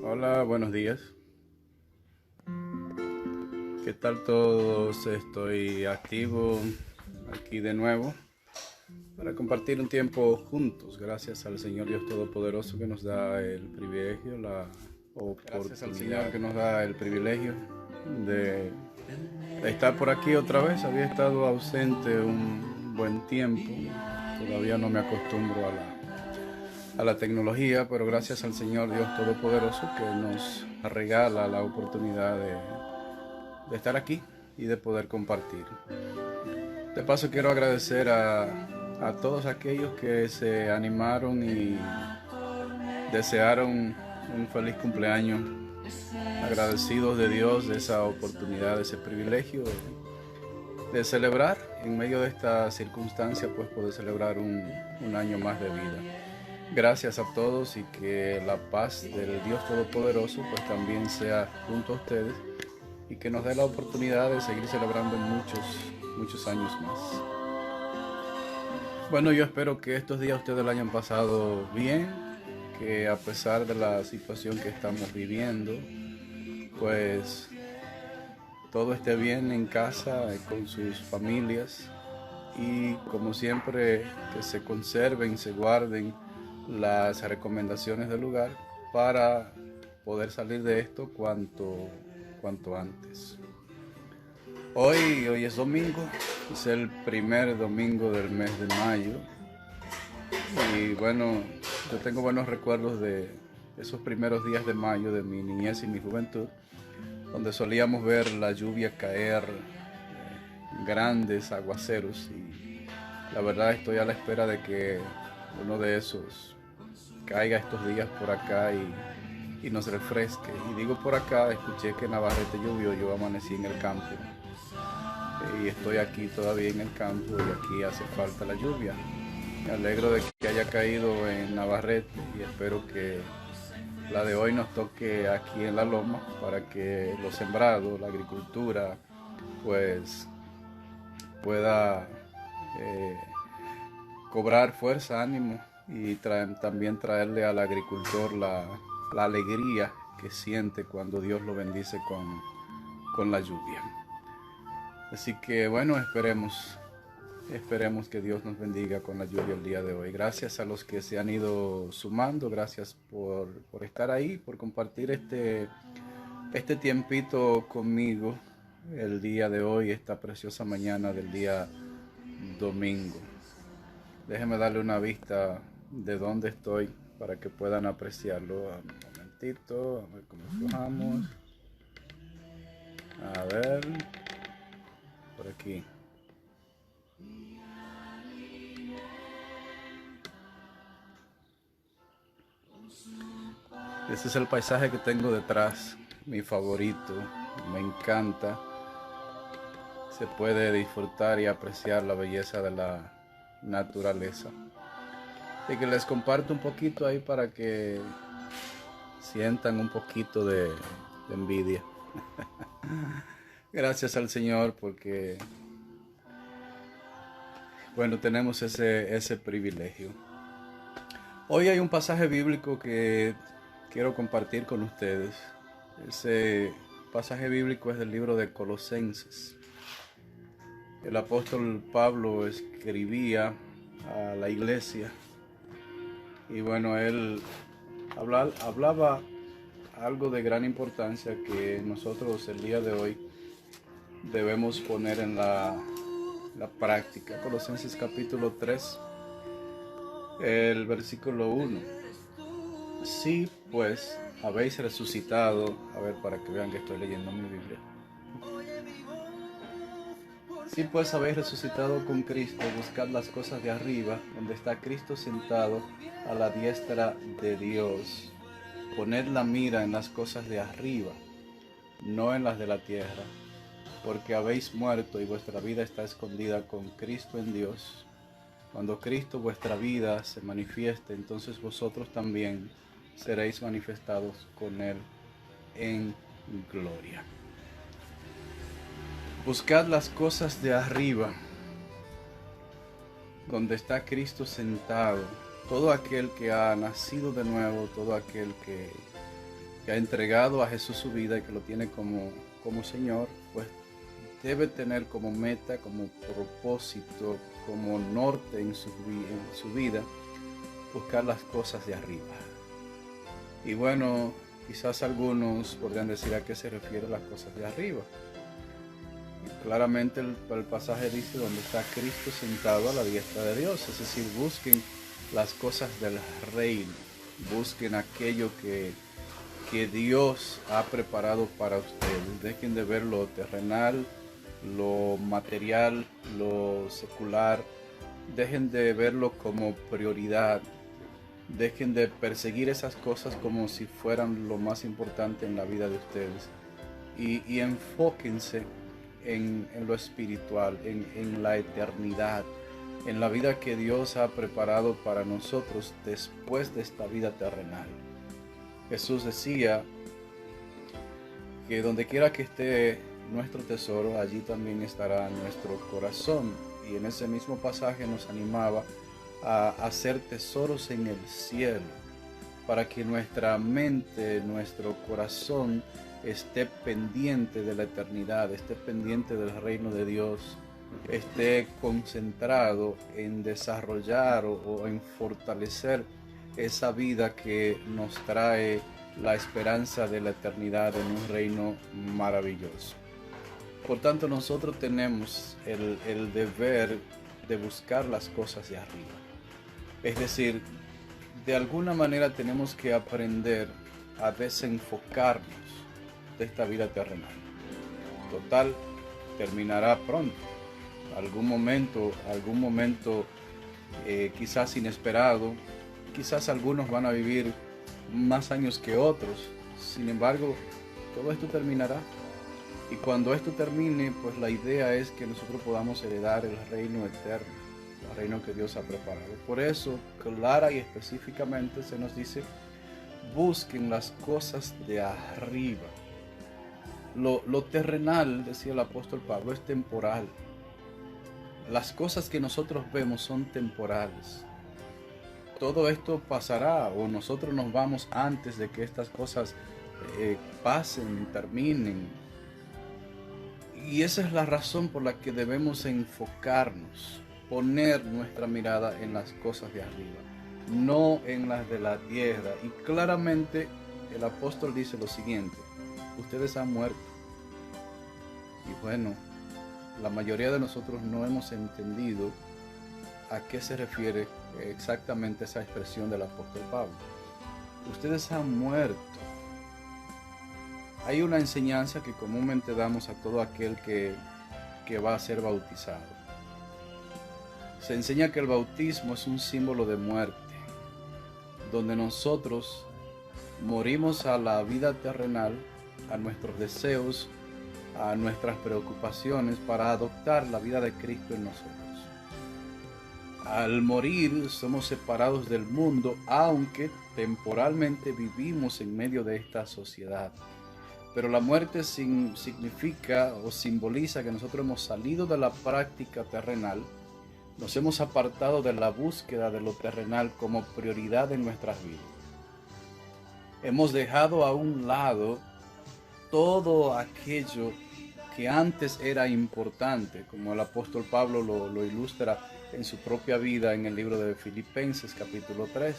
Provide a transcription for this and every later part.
Hola, buenos días. ¿Qué tal todos? Estoy activo aquí de nuevo para compartir un tiempo juntos. Gracias al Señor Dios Todopoderoso que nos da el privilegio, la oportunidad que nos da el privilegio de estar por aquí otra vez. Había estado ausente un buen tiempo. Todavía no me acostumbro a la tecnología, pero gracias al Señor Dios Todopoderoso que nos regala la oportunidad de estar aquí y de poder compartir. De paso quiero agradecer a todos aquellos que se animaron y desearon un feliz cumpleaños, agradecidos de Dios de esa oportunidad, de ese privilegio de celebrar en medio de esta circunstancia, pues poder celebrar un año más de vida. Gracias a todos y que la paz del Dios Todopoderoso pues también sea junto a ustedes y que nos dé la oportunidad de seguir celebrando muchos años más. Bueno, yo espero que estos días ustedes lo hayan pasado bien, que a pesar de la situación que estamos viviendo, pues todo esté bien en casa, con sus familias y como siempre que se conserven, se guarden las recomendaciones del lugar para poder salir de esto cuanto antes. Hoy es domingo, es el primer domingo del mes de mayo y bueno, yo tengo buenos recuerdos de esos primeros días de mayo de mi niñez y mi juventud, donde solíamos ver la lluvia caer, grandes aguaceros, y la verdad estoy a la espera de que uno de esos caiga estos días por acá y nos refresque. Y digo por acá, escuché que en Navarrete llovió, yo amanecí en el campo y estoy aquí todavía en el campo y aquí hace falta la lluvia. Me alegro de que haya caído en Navarrete y espero que la de hoy nos toque aquí en la loma para que los sembrados, la agricultura, pues pueda cobrar fuerza, ánimo y también traerle al agricultor la alegría que siente cuando Dios lo bendice con la lluvia. Así que bueno, esperemos que Dios nos bendiga con la lluvia el día de hoy. Gracias a los que se han ido sumando, gracias por estar ahí, por compartir este tiempito conmigo el día de hoy, esta preciosa mañana del día domingo. Déjenme darle una vista de dónde estoy para que puedan apreciarlo. Un momentito, a ver cómo aflojamos. A ver, por aquí. Este es el paisaje que tengo detrás, mi favorito, me encanta. Se puede disfrutar y apreciar la belleza de la naturaleza. Así que les comparto un poquito ahí para que sientan un poquito de envidia. Gracias al Señor porque, bueno, tenemos ese privilegio. Hoy hay un pasaje bíblico que quiero compartir con ustedes. Ese pasaje bíblico es del libro de Colosenses. El apóstol Pablo escribía a la iglesia y bueno, él hablaba algo de gran importancia que nosotros el día de hoy debemos poner en la práctica. Colosenses capítulo 3, el versículo 1. Sí, pues habéis resucitado. A ver, para que vean que estoy leyendo mi Biblia. Sí, pues habéis resucitado con Cristo, buscad las cosas de arriba, donde está Cristo sentado a la diestra de Dios. Poned la mira en las cosas de arriba, no en las de la tierra, porque habéis muerto y vuestra vida está escondida con Cristo en Dios. Cuando Cristo vuestra vida se manifieste, entonces vosotros también seréis manifestados con Él en gloria. Buscad las cosas de arriba. donde está Cristo sentado. Todo aquel que ha nacido de nuevo, todo aquel que ha entregado a Jesús su vida y que lo tiene como Señor, pues debe tener como meta, como propósito, como norte en su vida, buscar las cosas de arriba. Y bueno, quizás algunos podrían decir a qué se refiere las cosas de arriba. Y claramente el pasaje dice donde está Cristo sentado a la diestra de Dios, es decir, busquen las cosas del reino, busquen aquello que Dios ha preparado para ustedes. Dejen de ver lo terrenal, lo material, lo secular. Dejen de verlo como prioridad. Dejen de perseguir esas cosas como si fueran lo más importante en la vida de ustedes. Y enfóquense en lo espiritual, en la eternidad, en la vida que Dios ha preparado para nosotros después de esta vida terrenal. Jesús decía que donde quiera que esté nuestro tesoro, allí también estará nuestro corazón. Y en ese mismo pasaje nos animaba a hacer tesoros en el cielo, para que nuestra mente, nuestro corazón esté pendiente de la eternidad, esté pendiente del reino de Dios, esté concentrado en desarrollar o en fortalecer esa vida que nos trae la esperanza de la eternidad en un reino maravilloso. Por tanto, nosotros tenemos el deber de buscar las cosas de arriba. Es decir, de alguna manera tenemos que aprender a desenfocarnos de esta vida terrenal. Total, terminará pronto. Algún momento quizás inesperado. Quizás algunos van a vivir más años que otros. Sin embargo, todo esto terminará. Y cuando esto termine, pues la idea es que nosotros podamos heredar el reino eterno, el reino que Dios ha preparado. Por eso, clara y específicamente se nos dice, busquen las cosas de arriba. Lo terrenal, decía el apóstol Pablo, es temporal. Las cosas que nosotros vemos son temporales. Todo esto pasará o nosotros nos vamos antes de que estas cosas pasen, terminen. Y esa es la razón por la que debemos enfocarnos, poner nuestra mirada en las cosas de arriba, no en las de la tierra. Y claramente el apóstol dice lo siguiente: ustedes han muerto. Y bueno, la mayoría de nosotros no hemos entendido a qué se refiere exactamente esa expresión del apóstol Pablo. Ustedes han muerto. Hay una enseñanza que comúnmente damos a todo aquel que va a ser bautizado. Se enseña que el bautismo es un símbolo de muerte, donde nosotros morimos a la vida terrenal, a nuestros deseos, a nuestras preocupaciones, para adoptar la vida de Cristo en nosotros. Al morir somos separados del mundo, aunque temporalmente vivimos en medio de esta sociedad. Pero la muerte significa o simboliza que nosotros hemos salido de la práctica terrenal, nos hemos apartado de la búsqueda de lo terrenal como prioridad en nuestras vidas. Hemos dejado a un lado todo aquello que antes era importante, como el apóstol Pablo lo ilustra en su propia vida en el libro de Filipenses capítulo 3.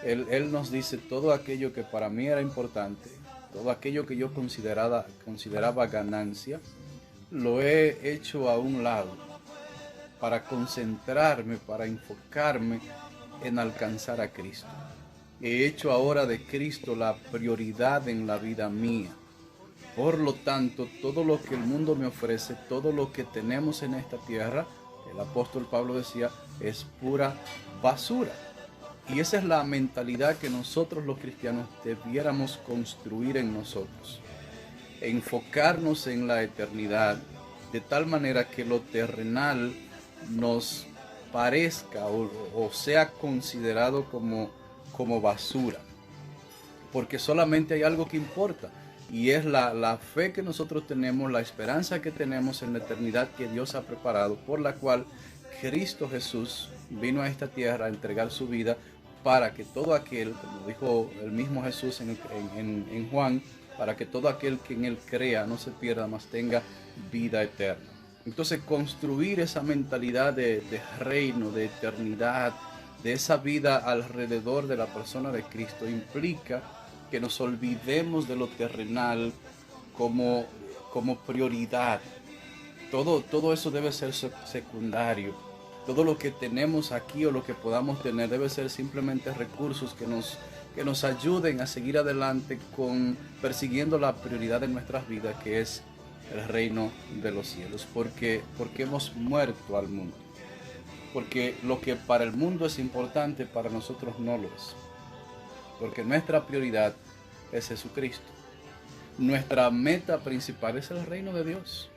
Él nos dice: todo aquello que para mí era importante, todo aquello que yo consideraba ganancia, lo he hecho a un lado para concentrarme, para enfocarme en alcanzar a Cristo. He hecho ahora de Cristo la prioridad en la vida mía. Por lo tanto, todo lo que el mundo me ofrece, todo lo que tenemos en esta tierra, el apóstol Pablo decía, es pura basura. Y esa es la mentalidad que nosotros los cristianos debiéramos construir en nosotros. Enfocarnos en la eternidad, de tal manera que lo terrenal nos parezca o sea considerado como basura. Porque solamente hay algo que importa, y es la fe que nosotros tenemos, la esperanza que tenemos en la eternidad que Dios ha preparado, por la cual Cristo Jesús vino a esta tierra a entregar su vida para que todo aquel, como dijo el mismo Jesús en Juan, para que todo aquel que en él crea no se pierda, mas tenga vida eterna. Entonces, construir esa mentalidad de reino, de eternidad, de esa vida alrededor de la persona de Cristo implica que nos olvidemos de lo terrenal como prioridad. Todo eso debe ser secundario. Todo lo que tenemos aquí o lo que podamos tener debe ser simplemente recursos que nos ayuden a seguir adelante persiguiendo la prioridad de nuestras vidas, que es el reino de los cielos. Porque hemos muerto al mundo. Porque lo que para el mundo es importante, para nosotros no lo es. Porque nuestra prioridad es Jesucristo. Nuestra meta principal es el reino de Dios.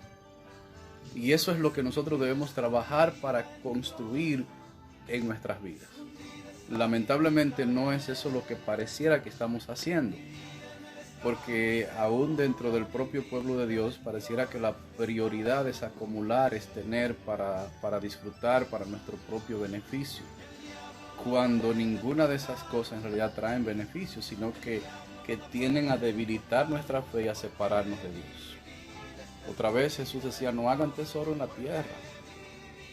Y eso es lo que nosotros debemos trabajar para construir en nuestras vidas. Lamentablemente no es eso lo que pareciera que estamos haciendo. Porque aún dentro del propio pueblo de Dios pareciera que la prioridad es acumular, es tener para disfrutar, para nuestro propio beneficio. Cuando ninguna de esas cosas en realidad traen beneficios, sino que tienden a debilitar nuestra fe y a separarnos de Dios. Otra vez Jesús decía, no hagan tesoro en la tierra.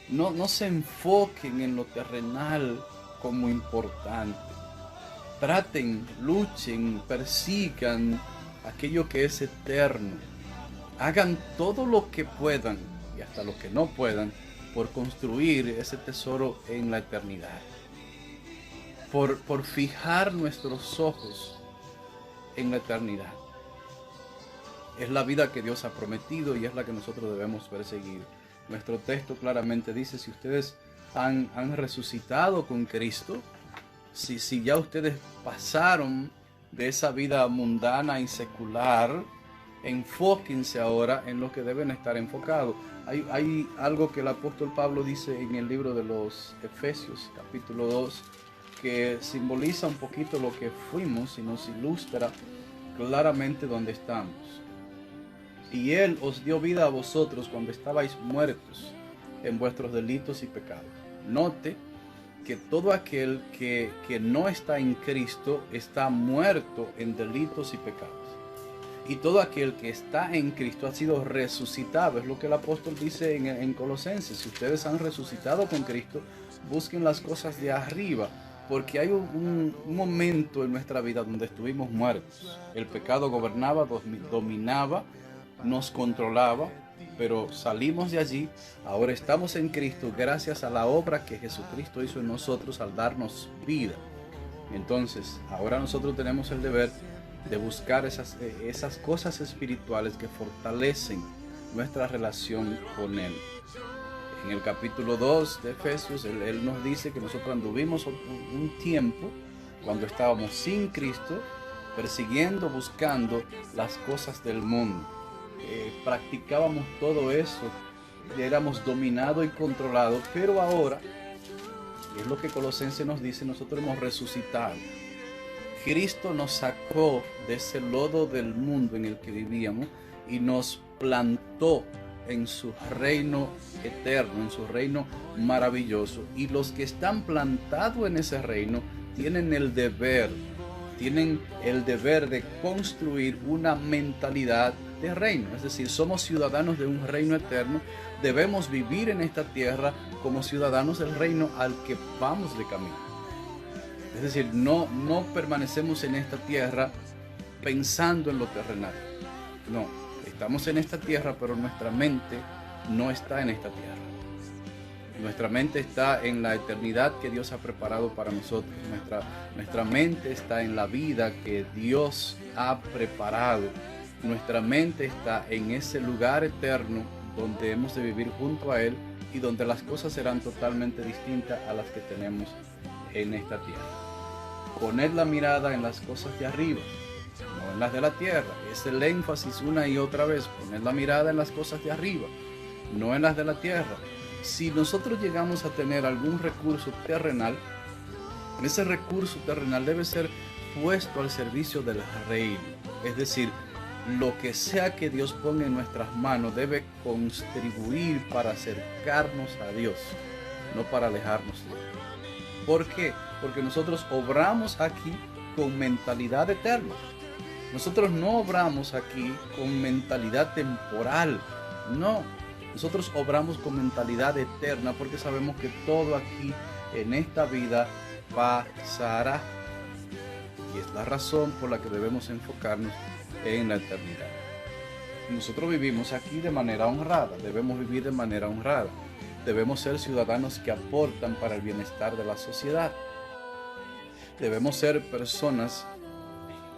No se enfoquen en lo terrenal como importante. Traten, luchen, persigan aquello que es eterno. Hagan todo lo que puedan y hasta lo que no puedan por construir ese tesoro en la eternidad. Por fijar nuestros ojos en la eternidad. Es la vida que Dios ha prometido y es la que nosotros debemos perseguir. Nuestro texto claramente dice, si ustedes han resucitado con Cristo, si ya ustedes pasaron de esa vida mundana y secular, enfóquense ahora en lo que deben estar enfocados. Hay algo que el apóstol Pablo dice en el libro de los Efesios, capítulo 2, que simboliza un poquito lo que fuimos y nos ilustra claramente dónde estamos. Y Él os dio vida a vosotros cuando estabais muertos en vuestros delitos y pecados. Note que todo aquel que no está en Cristo está muerto en delitos y pecados. Y todo aquel que está en Cristo ha sido resucitado. Es lo que el apóstol dice en Colosenses. Si ustedes han resucitado con Cristo, busquen las cosas de arriba. Porque hay un momento en nuestra vida donde estuvimos muertos. El pecado gobernaba, dominaba, nos controlaba, pero salimos de allí. Ahora estamos en Cristo gracias a la obra que Jesucristo hizo en nosotros al darnos vida. Entonces, ahora nosotros tenemos el deber de buscar esas cosas espirituales que fortalecen nuestra relación con Él. En el capítulo 2 de Efesios, él nos dice que nosotros anduvimos un tiempo cuando estábamos sin Cristo, persiguiendo, buscando las cosas del mundo. Practicábamos todo eso, éramos dominados y controlados, pero ahora, es lo que Colosenses nos dice, nosotros hemos resucitado. Cristo nos sacó de ese lodo del mundo en el que vivíamos y nos plantó en su reino eterno, en su reino maravilloso. Y los que están plantados en ese reino tienen el deber de construir una mentalidad de reino. Es decir, somos ciudadanos de un reino eterno. Debemos vivir en esta tierra como ciudadanos del reino al que vamos de camino. Es decir, no permanecemos en esta tierra pensando en lo terrenal. No, estamos en esta tierra, pero nuestra mente no está en esta tierra. Nuestra mente está en la eternidad que Dios ha preparado para nosotros. Nuestra mente está en la vida que Dios ha preparado. Nuestra mente está en ese lugar eterno donde hemos de vivir junto a Él y donde las cosas serán totalmente distintas a las que tenemos en esta tierra. Poner la mirada en las cosas de arriba, no en las de la tierra. Es el énfasis una y otra vez. Poner la mirada en las cosas de arriba, no en las de la tierra. Si nosotros llegamos a tener algún recurso terrenal, ese recurso terrenal debe ser puesto al servicio del reino. Es decir, lo que sea que Dios ponga en nuestras manos debe contribuir para acercarnos a Dios. no para alejarnos de Él. ¿Por qué? Porque nosotros obramos aquí con mentalidad eterna. Nosotros no obramos aquí con mentalidad temporal. No, nosotros obramos con mentalidad eterna porque sabemos que todo aquí en esta vida pasará. Y es la razón por la que debemos enfocarnos en la eternidad. Nosotros vivimos aquí de manera honrada, debemos vivir de manera honrada. Debemos ser ciudadanos que aportan para el bienestar de la sociedad. Debemos ser personas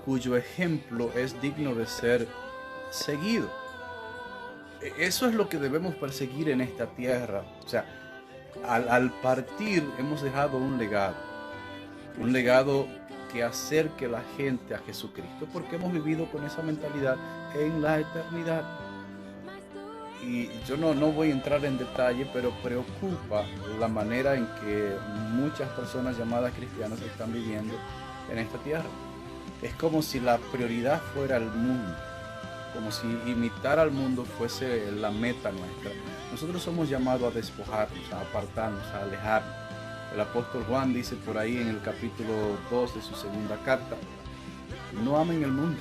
cuyo ejemplo es digno de ser seguido. Eso es lo que debemos perseguir en esta tierra. O sea, al partir hemos dejado un legado que acerque a la gente a Jesucristo, porque hemos vivido con esa mentalidad en la eternidad. Y yo no voy a entrar en detalle, pero preocupa la manera en que muchas personas llamadas cristianas están viviendo en esta tierra. Es como si la prioridad fuera el mundo, como si imitar al mundo fuese la meta nuestra. Nosotros somos llamados a despojarnos, a apartarnos, a alejarnos. El apóstol Juan dice por ahí en el capítulo 2 de su segunda carta: no amen el mundo,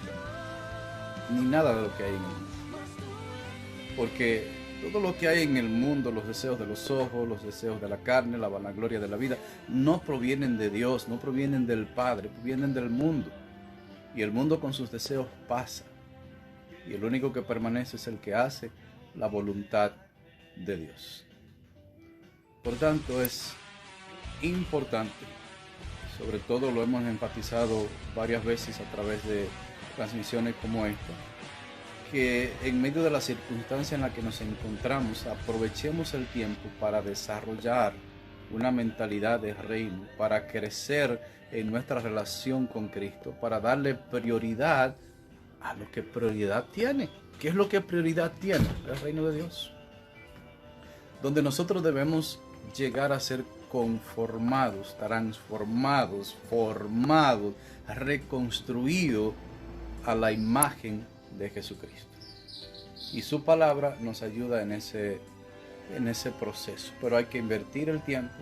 ni nada de lo que hay en el mundo. Porque todo lo que hay en el mundo, los deseos de los ojos, los deseos de la carne, la vanagloria de la vida, no provienen de Dios, no provienen del Padre, provienen del mundo. Y el mundo con sus deseos pasa. Y el único que permanece es el que hace la voluntad de Dios. Por tanto, es importante, sobre todo lo hemos enfatizado varias veces a través de transmisiones como esta, que en medio de la circunstancia en la que nos encontramos, aprovechemos el tiempo para desarrollar una mentalidad de reino, para crecer en nuestra relación con Cristo, para darle prioridad a lo que prioridad tiene. ¿Qué es lo que prioridad tiene? El reino de Dios. Donde nosotros debemos llegar a ser conformados, transformados, formados, reconstruidos a la imagen de Jesucristo. Y su palabra nos ayuda en ese proceso. Pero hay que invertir el tiempo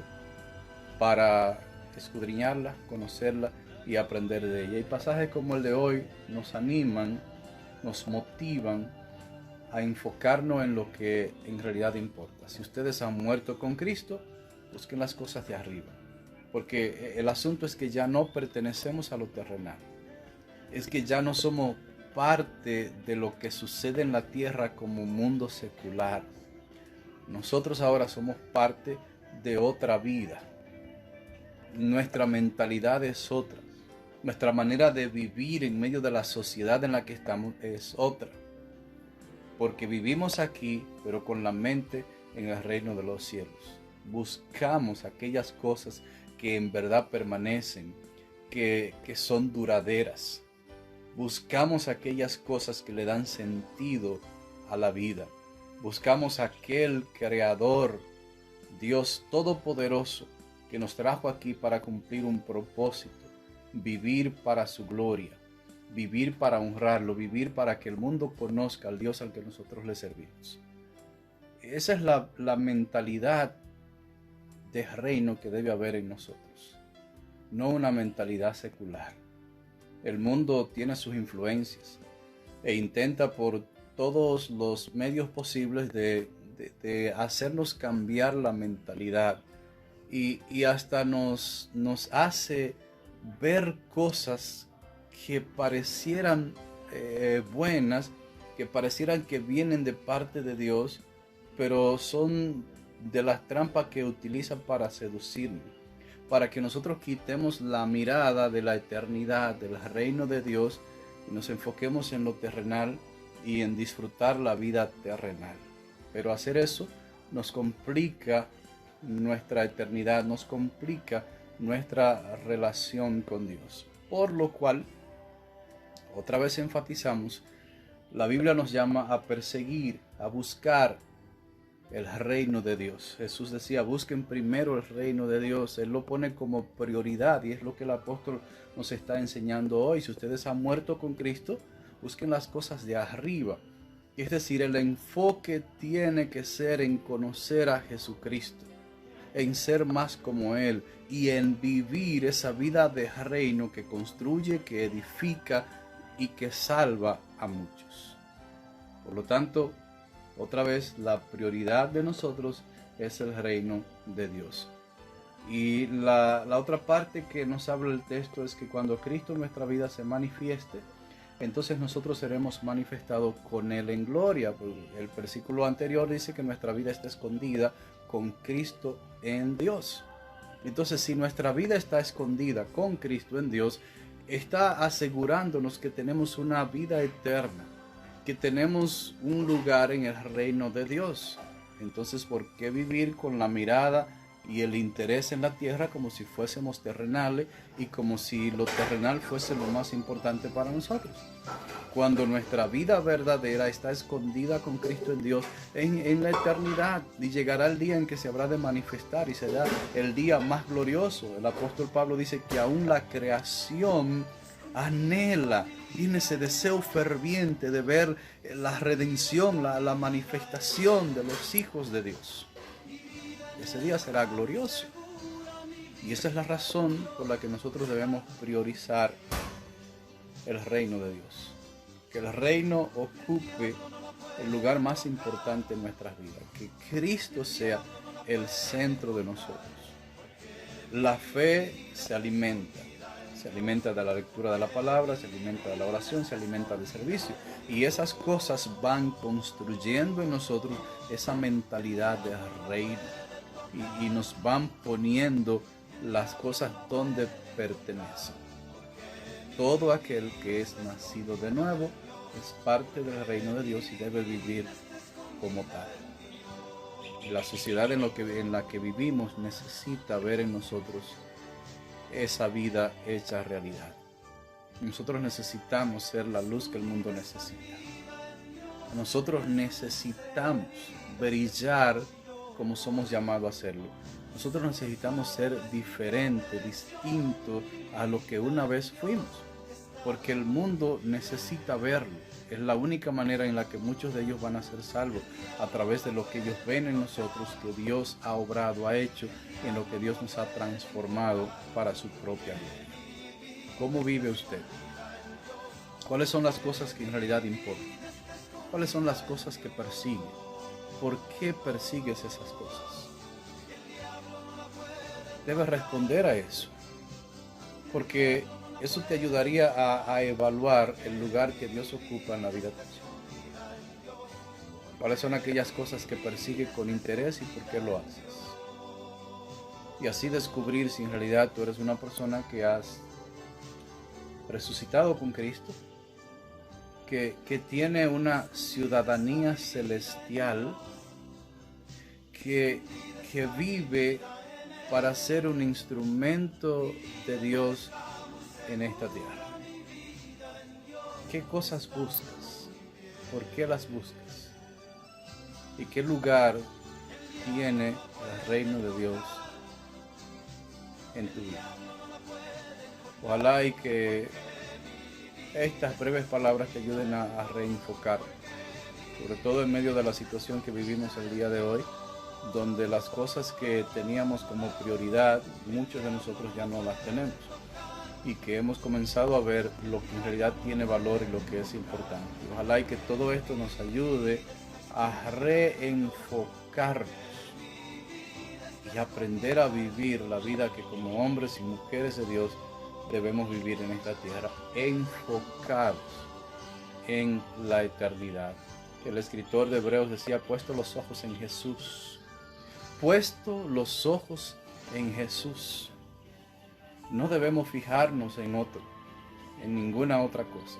para escudriñarla, conocerla y aprender de ella. Y pasajes como el de hoy nos animan, nos motivan a enfocarnos en lo que en realidad importa. Si ustedes han muerto con Cristo, busquen las cosas de arriba. Porque el asunto es que ya no pertenecemos a lo terrenal. Es que ya no somos parte de lo que sucede en la tierra como mundo secular. Nosotros ahora somos parte de otra vida. Nuestra mentalidad es otra. Nuestra manera de vivir en medio de la sociedad en la que estamos es otra. Porque vivimos aquí, pero con la mente en el reino de los cielos. Buscamos aquellas cosas que en verdad permanecen, que son duraderas. Buscamos aquellas cosas que le dan sentido a la vida. Buscamos aquel Creador, Dios Todopoderoso, que nos trajo aquí para cumplir un propósito, vivir para su gloria, vivir para honrarlo, vivir para que el mundo conozca al Dios al que nosotros le servimos. Esa es la mentalidad de reino que debe haber en nosotros, no una mentalidad secular. El mundo tiene sus influencias e intenta por todos los medios posibles de hacernos cambiar la mentalidad y hasta nos hace ver cosas que parecieran buenas, que parecieran que vienen de parte de Dios, pero son de las trampas que utilizan para seducirnos, para que nosotros quitemos la mirada de la eternidad, del reino de Dios, y nos enfoquemos en lo terrenal y en disfrutar la vida terrenal. Pero hacer eso nos complica nuestra eternidad, nos complica nuestra relación con Dios. Por lo cual, otra vez enfatizamos, la Biblia nos llama a perseguir, a buscar el reino de Dios. Jesús decía, busquen primero el reino de Dios. Él lo pone como prioridad y es lo que el apóstol nos está enseñando hoy. Si ustedes han muerto con Cristo, busquen las cosas de arriba. Es decir, el enfoque tiene que ser en conocer a Jesucristo. en ser más como Él y en vivir esa vida de reino que construye, que edifica y que salva a muchos. Por lo tanto, otra vez, la prioridad de nosotros es el reino de Dios. Y la otra parte que nos habla el texto es que cuando Cristo en nuestra vida se manifieste, entonces nosotros seremos manifestados con Él en gloria. El versículo anterior dice que nuestra vida está escondida con Cristo en Dios. Entonces, si nuestra vida está escondida con Cristo en Dios, está asegurándonos que tenemos una vida eterna, que tenemos un lugar en el reino de Dios. Entonces, ¿por qué vivir con la mirada y el interés en la tierra como si fuésemos terrenales y como si lo terrenal fuese lo más importante para nosotros? Cuando nuestra vida verdadera está escondida con Cristo en Dios en la eternidad, y llegará el día en que se habrá de manifestar y será el día más glorioso. El apóstol Pablo dice que aún la creación anhela, tiene ese deseo ferviente de ver la redención, la manifestación de los hijos de Dios. Ese día será glorioso. Y esa es la razón por la que nosotros debemos priorizar el reino de Dios. Que el reino ocupe el lugar más importante en nuestras vidas. Que Cristo sea el centro de nosotros. La fe se alimenta de la lectura de la palabra, se alimenta de la oración, se alimenta del servicio. Y esas cosas van construyendo en nosotros esa mentalidad de reino. Y nos van poniendo las cosas donde pertenecen. Todo aquel que es nacido de nuevo es parte del reino de Dios y debe vivir como tal. Y la sociedad en la que vivimos necesita ver en nosotros esa vida hecha realidad. Nosotros necesitamos ser la luz que el mundo necesita. Nosotros necesitamos brillar como somos llamados a hacerlo. Nosotros necesitamos ser diferentes, distintos a lo que una vez fuimos, porque el mundo necesita verlo. Es la única manera en la que muchos de ellos van a ser salvos, a través de lo que ellos ven en nosotros, que Dios ha obrado, ha hecho, y en lo que Dios nos ha transformado para su propia gloria. ¿Cómo vive usted? ¿Cuáles son las cosas que en realidad importan? ¿Cuáles son las cosas que persigue? ¿Por qué persigues esas cosas? Debes responder a eso, porque eso te ayudaría a evaluar el lugar que Dios ocupa en la vida tuya. ¿Cuáles son aquellas cosas que persigues con interés y por qué lo haces? Y así descubrir si en realidad tú eres una persona que has resucitado con Cristo, que tiene una ciudadanía celestial, que vive para ser un instrumento de Dios en esta tierra. ¿Qué cosas buscas? ¿Por qué las buscas? ¿Y qué lugar tiene el reino de Dios en tu vida? Ojalá y que estas breves palabras te ayuden a reenfocar, sobre todo en medio de la situación que vivimos el día de hoy, donde las cosas que teníamos como prioridad, muchos de nosotros ya no las tenemos, y que hemos comenzado a ver lo que en realidad tiene valor y lo que es importante. Ojalá y que todo esto nos ayude a reenfocarnos y aprender a vivir la vida que como hombres y mujeres de Dios debemos vivir en esta tierra, enfocados en la eternidad. El escritor de Hebreos decía: puesto los ojos en Jesús. Puesto los ojos en Jesús. No debemos fijarnos en otro, en ninguna otra cosa.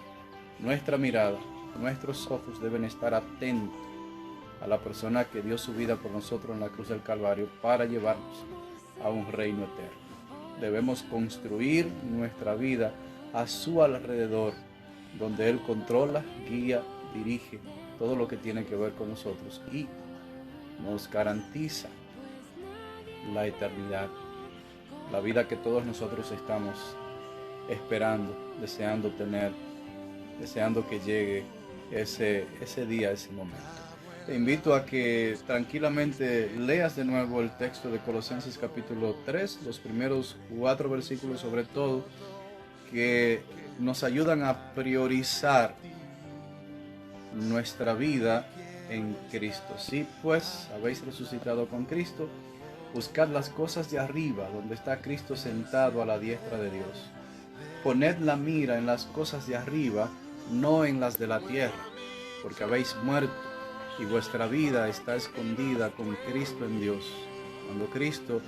Nuestra mirada, nuestros ojos deben estar atentos a la persona que dio su vida por nosotros en la cruz del Calvario para llevarnos a un reino eterno. Debemos construir nuestra vida a su alrededor, donde Él controla, guía, dirige todo lo que tiene que ver con nosotros y nos garantiza la eternidad, la vida que todos nosotros estamos esperando, deseando tener, deseando que llegue ese día, ese momento. te invito a que tranquilamente leas de nuevo el texto de Colosenses capítulo 3, los primeros 4 versículos sobre todo, que nos ayudan a priorizar nuestra vida en Cristo. Sí, pues habéis resucitado con Cristo, buscad las cosas de arriba, donde está Cristo sentado a la diestra de Dios. Poned la mira en las cosas de arriba, no en las de la tierra, porque habéis muerto y vuestra vida está escondida con Cristo en Dios. Cuando Cristo,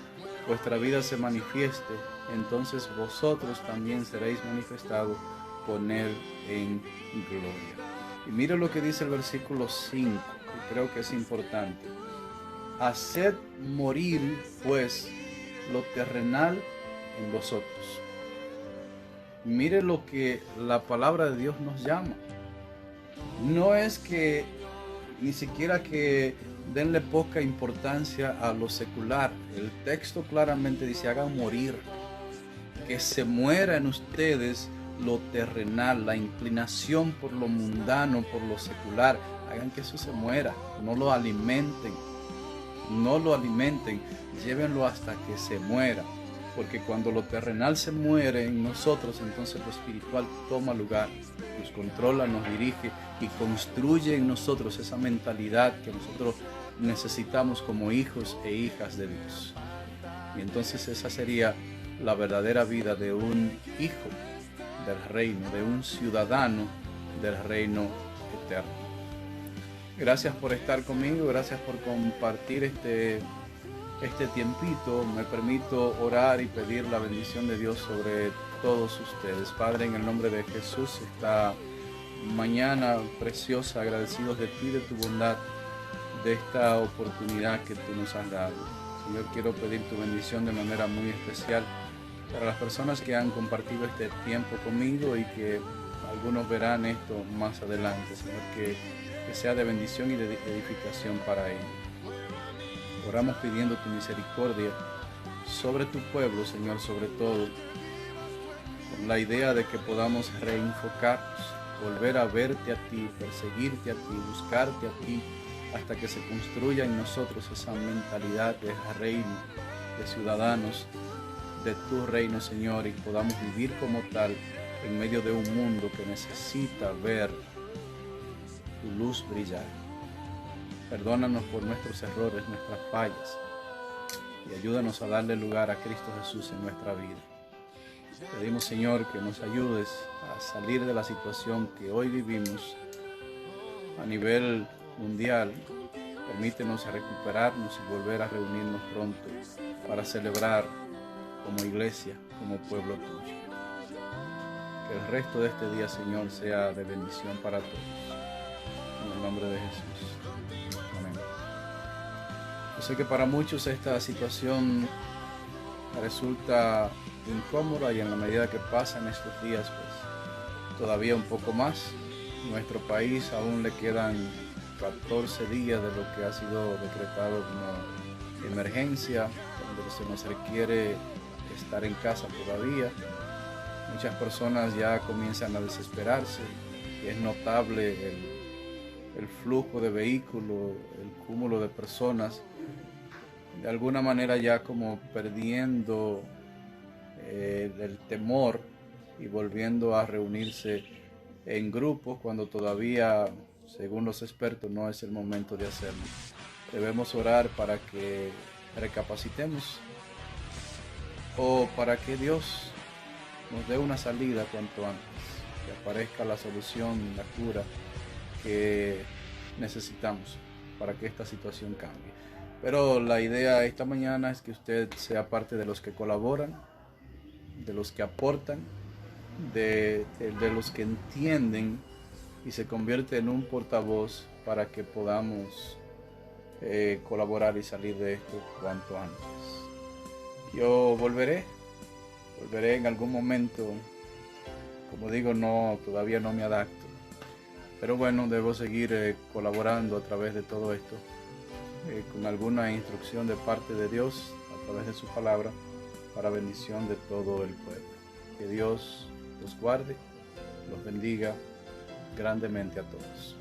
vuestra vida se manifieste, entonces vosotros también seréis manifestados con Él en gloria. Y mire lo que dice el versículo 5, que creo que es importante. Haced morir, pues, lo terrenal en vosotros. Mire lo que la palabra de Dios nos llama. No es que ni siquiera que denle poca importancia a lo secular. El texto claramente dice, hagan morir, que se muera en ustedes lo terrenal, la inclinación por lo mundano, por lo secular. Hagan que eso se muera, no lo alimenten, llévenlo hasta que se muera. Porque cuando lo terrenal se muere en nosotros, entonces lo espiritual toma lugar, nos controla, nos dirige y construye en nosotros esa mentalidad que nosotros necesitamos como hijos e hijas de Dios. Y entonces esa sería la verdadera vida de un hijo del reino, de un ciudadano del reino eterno. Gracias por estar conmigo, gracias por compartir este tiempito. Me permito orar y pedir la bendición de Dios sobre todos ustedes. Padre, en el nombre de Jesús, esta mañana preciosa, agradecidos de ti, de tu bondad, de esta oportunidad que tú nos has dado. Señor, quiero pedir tu bendición de manera muy especial para las personas que han compartido este tiempo conmigo y que algunos verán esto más adelante, Señor, que sea de bendición y de edificación para ellos. Oramos pidiendo tu misericordia sobre tu pueblo, Señor, sobre todo, con la idea de que podamos reenfocarnos, volver a verte a ti, perseguirte a ti, buscarte a ti, hasta que se construya en nosotros esa mentalidad de reino, de ciudadanos de tu reino, Señor, y podamos vivir como tal en medio de un mundo que necesita ver tu luz brillar. Perdónanos por nuestros errores, nuestras fallas, y ayúdanos a darle lugar a Cristo Jesús en nuestra vida. Pedimos, Señor, que nos ayudes a salir de la situación que hoy vivimos a nivel mundial. Permítenos a recuperarnos y volver a reunirnos pronto para celebrar como iglesia, como pueblo tuyo. Que el resto de este día, Señor, sea de bendición para todos. En el nombre de Jesús. Amén. Yo sé que para muchos esta situación resulta incómoda y en la medida que pasan estos días, pues todavía un poco más. En nuestro país aún le quedan 14 días de lo que ha sido decretado como emergencia, donde se nos requiere estar en casa todavía. Muchas personas ya comienzan a desesperarse y es notable el flujo de vehículos, el cúmulo de personas, de alguna manera ya como perdiendo el temor y volviendo a reunirse en grupos cuando todavía, según los expertos, no es el momento de hacerlo. Debemos orar para que recapacitemos o para que Dios nos dé una salida cuanto antes, que aparezca la solución, la cura que necesitamos para que esta situación cambie. Pero la idea esta mañana es que usted sea parte de los que colaboran, de los que aportan, de los que entienden y se convierte en un portavoz para que podamos colaborar y salir de esto cuanto antes. Yo volveré en algún momento. Como digo, todavía no me adapto, pero bueno, debo seguir colaborando a través de todo esto, con alguna instrucción de parte de Dios a través de su palabra, para bendición de todo el pueblo. Que Dios los guarde, los bendiga grandemente a todos.